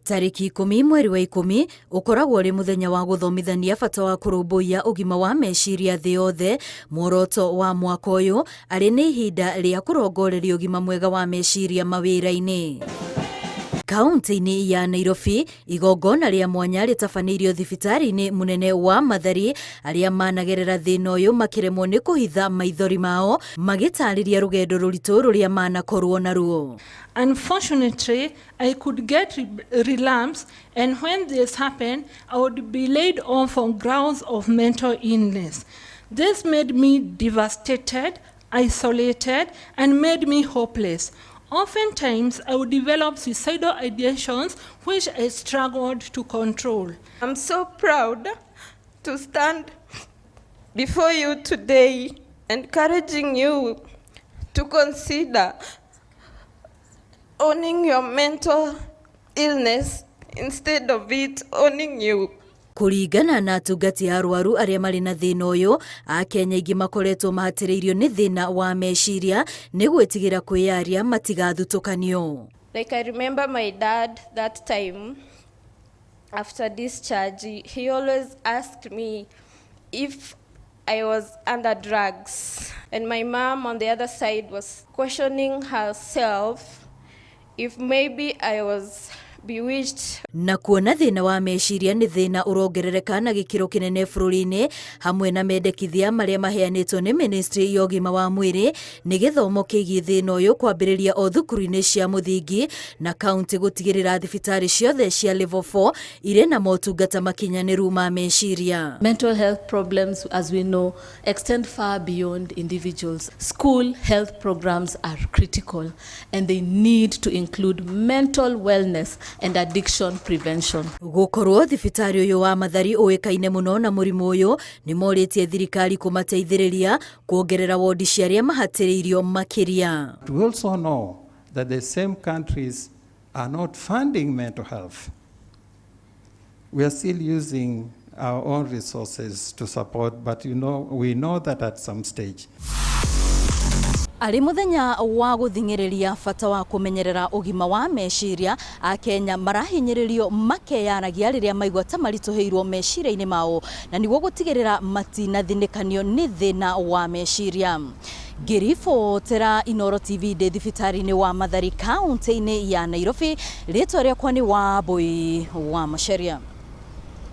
Tariki 10 mweri wa 10 ukoragwo ri muthenya wa guthomithania bata wa kurumbuia ugima wa meciria thi yothe. Muoroto wa mwaka uyu ari ni ihinda ria kurongoreria ugima mwega wa meciria mawĩra-inĩ. Kaunti-inĩ ya Nairobi, igongona ria mwanya ritabanĩirio thibitari-inĩ munene wa Mathari, arĩa managerera thĩna ũyũ makĩremwo nĩ kũhitha maithori mao magĩtarĩria rũgendo rũritũ rũrĩa manakorwo naruo. Unfortunately, I could get relapse, and when this happened, I would be laid off on grounds of mental illness. This made me devastated, isolated, and made me hopeless. Oftentimes, I would develop suicidal ideations, which I struggled to control. I'm so proud to stand before you today, encouraging you to consider owning your mental illness instead of it owning you. Kuringana na atungati arwaru aria mari na thina uyu, Akenya ingi makoretwo mahatĩrĩirio ni thina wa meciria ni gwĩtigĩra kwĩyaria matigathutukanio. Like I remember my dad that time after discharge, he always asked me if I was under drugs, and my mom on the other side was questioning herself if maybe I was bewitched. Na kuona thina wa meciria ni thina urongerereka na gĩkĩro kĩnene bũrũri-inĩ, hamwe na mendekithia marĩa maheanĩtwo nĩ Ministry ya ũgima wa mwĩrĩ nĩ gĩthomo kĩgiĩ thina ũyũ kwambĩrĩria o thukuru-inĩ cia mũthingi na kaunti gũtigĩrĩra thibitarĩ ciothe cia level 4 irĩ na motungata makinyanĩru ma meciria. Mental health problems, as we know, extend far beyond individuals. School health programs are critical, and they need to include mental wellness and addiction prevention. Gukorwo thibitarĩ uyu wa Mathari ũĩkaine mũno na mũrimũ uyu nĩ morĩtie thirikari kũmateithĩrĩria kuongerera wodi cia arĩa mahatĩrĩirio makĩria. We also know that the same countries are not funding mental health. We are still using our own resources to support, but we know that at some stage. Arĩ muthenya wa gũthing'ĩrĩria bata wa kũmenyerera ũgima wa meciria, Akenya marahinyĩrĩrio makeyaragia rĩrĩa maigua ta maritũhĩirwo meciria-inĩ mao na nĩguo gũtigĩrĩra matinathinĩkanio nĩ thĩna wa meciria. Ngĩribotera Inooro TV ndĩ thibitarĩ-inĩ wa Mathari, kaunti-inĩ ya Nairobi, rĩtwa rĩakwa nĩ Wambui wa Meciria.